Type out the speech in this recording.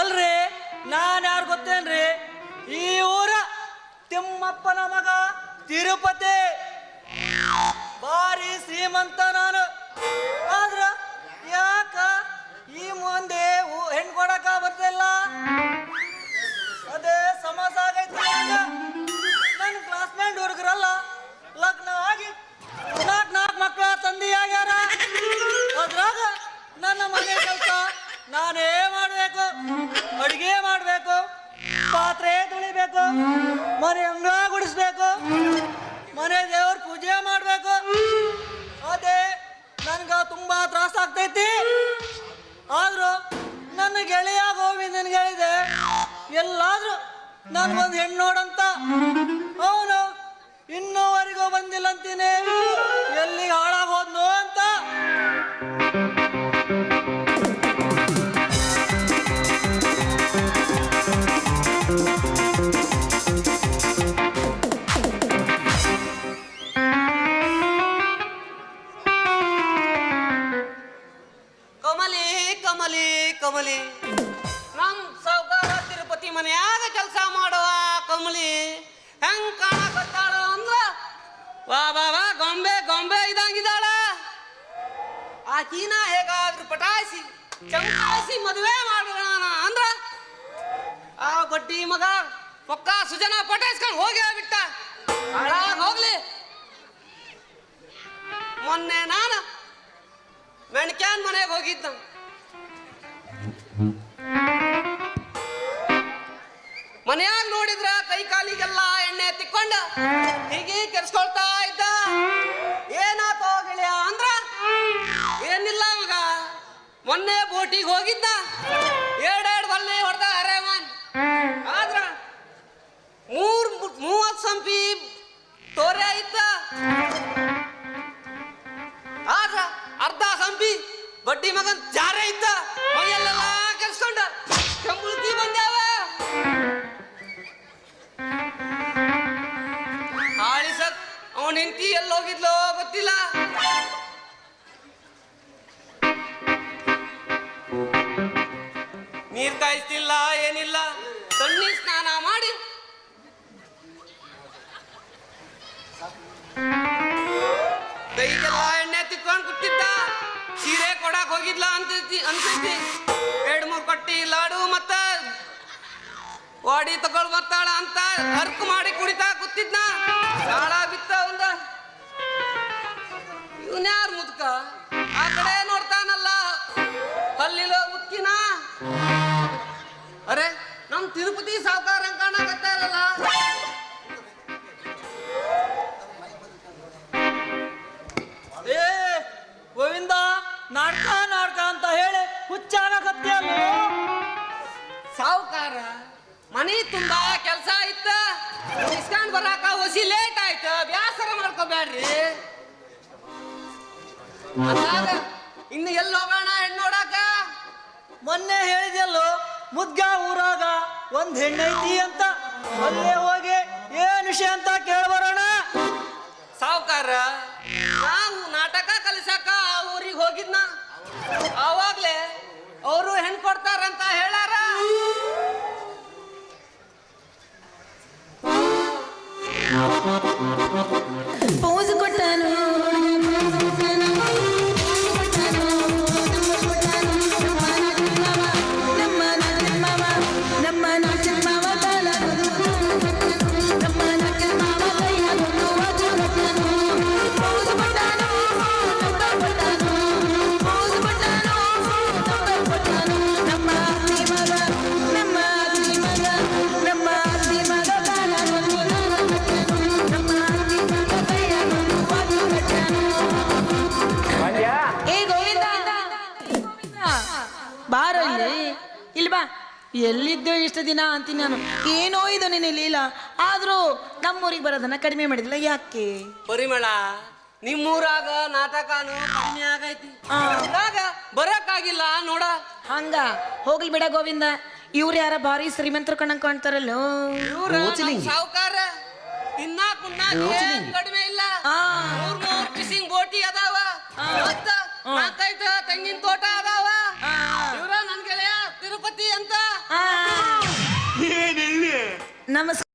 ಅಲ್ರಿ ನಾನು ಯಾರು ಗೊತ್ತೇನ್ರಿ? ಈ ಊರ ತಿಮ್ಮಪ್ಪನ ಮಗ ತಿರುಪತಿ. ಭಾರಿ ಶ್ರೀಮಂತ ನಾನು. ಆದ್ರ ಯಾಕ ಈ ಮುಂದೆ ಹೆಣ್ಣು ಕೊಡಕ ಬರ್ತಿಲ್ಲ? ಅದೇ ಸಮಸ್ಯೆ ಆಗೈತಿ. ನನ್ನ ಕ್ಲಾಸ್ಮೇಟ್ ಹುಡುಗರಲ್ಲ ಲಗ್ನ ಆಗಿ ನಾಲ್ಕು ಮಕ್ಕಳ ತಂದೆ ಆಗ್ಯಾರ. ಅದ್ರಾಗ ನನ್ನ ಮನೆ ಕೆಲಸ ನಾನೇ ಮಾಡಬೇಕು. ಅಡುಗೆ ಮಾಡಬೇಕು, ಪಾತ್ರೆ ತೊಳಿಬೇಕು, ಮನೆ ಅಂಗಳ ಗುಡಿಸ್ಬೇಕು, ಮನೆ ದೇವ್ರ ಪೂಜೆ ಮಾಡಬೇಕು. ಅದೇ ನನ್ಗ ತುಂಬಾ ತ್ರಾಸ ಆಗ್ತೈತಿ. ಆದ್ರೂ ನನ್ನ ಗೆಳೆಯ ಗೋವಿಂದನ್ ಹೇಳಿದೆ, ಎಲ್ಲಾದ್ರೂ ನನ್ಗೊಂದು ಹೆಣ್ಣು ನೋಡಂತ. ಅವನು ಇನ್ನೂವರೆಗೂ ಬಂದಿಲ್ಲ ಅಂತೀನಿ. ಎಲ್ಲಿ ಹಾಳಾಗೋದ್ನು ಅಂತ. ಕಮಲಿ ಕಮಲಿ ಕಮಲಿ, ನಮ್ ಸಾವುಕಾರ ತಿರುಪತಿ ಮನೆಯಾಗ ಕೆಲಸ ಮಾಡುವ ಕಮಲಿ ಹೆಂಗ್ ಕಾಣಕತ್ತಾಳ ಅಂದ್ರ ವಾ ಬಾ ವಾ ಗೊಂಬೆ ಗೊಂಬೆ ಇದಂಗಿದ್ದಾಳ. ಆಕಿನ ಹೇಗಾದ್ರೂ ಪಟಾಯಿಸಿ ಚಂಕಾಯಿಸಿ ಮದುವೆ ಮಾಡೋಣ ಅಂದ್ರ ಆ ಬಡ್ಡಿ ಮಗ ಪಕ್ಕ ಸುಜನ ಪಟಾಯಿಸ್ಕೊಂಡು ಹೋಗಿ ಬಿಟ್ಟ. ಹಾಳಾಗ ಹೋಗ್ಲಿ. ಮೊನ್ನೆ ನಾನು ಮೆಣಕ್ಯಾನ್ ಮನೆಗೆ ಹೋಗಿದ್ದ. ಮನೆಯಾಗ ನೋಡಿದ್ರ ಕೈ ಕಾಲಿಗೆಲ್ಲ ಎಣ್ಣೆ ತಿಕ್ಕೊಂಡ ಹೀಗೆ ಕೆರ್ಸ್ಕೊಳ್ತಾ ಇದ್ದ. ಏನಾತೋ ಗೆಳೆಯ ಅಂದ್ರ ಏನಿಲ್ಲ ಮಗ, ಮೊನ್ನೆ ಬೋಟಿಗೆ ಹೋಗಿದ್ದ. ಎರಡೆರಡು ಬಲ್ಲೆ ಹೊಡೆದ ಅರೇಮಾನ್. ಆದ್ರ 30 ಸಂಪಿ ತೋರೆ ಇದ್ದ. ಆದ್ರ ಅರ್ಧ ಸಂಪಿ ಬಡ್ಡಿ ಮಗನ್ ಜಾರೆ ಇದ್ದ. ಮೈಯಲ್ಲೆಲ್ಲ ಕೆಲ್ಸ್ಕೊಂಡ ಕೆಂಬುಳ್ತಿ ಬಂದ್ಯಾವ. ಹಾಳಿಸಕ್ ಅವನ್ ಹೆಂಡತಿ ಎಲ್ಲಿ ಹೋಗಿದ್ಲೋ ಗೊತ್ತಿಲ್ಲ. ನೀರ್ ಕಾಯಿಸ್ತಿಲ್ಲ, ಏನಿಲ್ಲ. ತಣ್ಣೀರ್ ಸ್ನಾನ ಮಾಡಿ ಕೈಗೆಲ್ಲ ಎಣ್ಣೆ ತಿಕ್ಕೊಂಡು ಕೂತಿದ್ದ. ಸೀರೆ ಕೊಡಕ್ ಹೋಗಿದ್ಲ ಅನ್ಸೈತಿ. 2-3 ಕೊಟ್ಟಿ ಲಾಡು ಮತ್ತ ವಾಡಿ ತಗೊಳ್ ಬರ್ತಾಳ ಅಂತ ಹರ್ಕು ಮಾಡಿ ಕುಡಿತಾ ಕೂತಿದ್ನ. ನಾಳ ಬಿತ್ತ ಒಂದ. ಇವನ್ಯಾರು ಮುದ್ಕ ಆ ಕಡೆ ನೋಡ್ತಾನಲ್ಲ, ಹಲ್ಲಿಲ ಮುದ್ಕಿನ. ಅರೆ ನಮ್ ತಿರುಪತಿ ಸಾವುಕಾರ ಕಾಣಕತ್ತಾರಲ್ಲ. ಏ ಗೋವಿಂದ, ನಾಟಕ ನಾಟಕ ಅಂತ ಹೇಳಿ ಹುಚ್ಚಾಗಕತ್ತೇನು? ಸಾವುಕಾರ ಮನಿ ತುಂಬಾ ಕೆಲ್ಸ ಇತ್ತ, ಇಸ್ಕೊಂಡ್ ಬರಾಕ ಹೊಸಿ ಲೇಟ್ ಆಯ್ತು. ಬ್ಯಾಸರ ಮಾಡ್ಕೋಬ್ಯಾಡ್ರಿ. ಅಂದಾಗ ಇನ್ನು ಎಲ್ಲಿ ಹೋಗೋಣ ಹೆಣ್ಣು ನೋಡಾಕ? ಮೊನ್ನೆ ಹೇಳಿದೆಲ್ಲೋ ಮುದ್ಗ ಊರಾಗ ಒಂದ್ ಹೆಣ್ಣೈತಿ ಅಂತ. ಅಲ್ಲೇ ಹೋಗಿ ಏನ್ ವಿಷಯ ಅಂತ ಕೇಳ್ಬರೋಣ. ಸಾವುಕಾರ ನಾವು ನಾಟಕ ಕಲಿಸಾಕ ಆ ಊರಿಗೆ ಹೋಗಿದ್ನ. ಆವಾಗ್ಲೇ ಅವರು ಹೆಣ್ ಕೊಡ್ತಾರಂತ ಹೇಳಾರ. ಪೋಸ್ ಕೊಟ್ಟಾನು ಬಾರೋ ಇಲ್ಲಿ. ಇಲ್ಲಿ ಬಾ. ಎಲ್ಲಿದ್ದೋ ಇಷ್ಟು ದಿನ ಅಂತೀನಿ ನಾನು. ಏನೋ ಇದು ನಿನ್ನ ಲೀಲಾ. ಆದ್ರೂ ನಮ್ಮೂರಿಗೆ ಬರೋದನ್ನ ಕಡಿಮೆ ಮಾಡಿದಿಲ್ಲ ಯಾಕೆ? ಪರಿಮಳ, ನಿಮ್ಮೂರಾಗ ನಾಟಕನು ಕಡಿಮೆ ಆಗೈತಿ. ಬರಕ್ಕಾಗಿಲ್ಲ ನೋಡ. ಹಂಗ ಹೋಗ್ಲಿ ಬಿಡ ಗೋವಿಂದ. ಇವ್ರು ಯಾರ ಭಾರಿ ಶ್ರೀಮಂತರು ಕಣ್ಣಂಗ್ ಕಾಣ್ತಾರಲ್ಲೋ. ಸಾವುಕಾರ ತಿನ್ನಾಕ್ ಕಡಿಮೆ ಇಲ್ಲ. 3 ಫಿಶಿಂಗ್ ಬೋಟಿ ಅದಾವ. ಮತ್ತ 4-5 ತೆಂಗಿನ ತೋಟ ಅದಾವ. ಇವ್ರ ನನ್ ಗೆಳೆಯ ತಿರುಪತಿ ಅಂತ. ನಮಸ್ಕಾರ.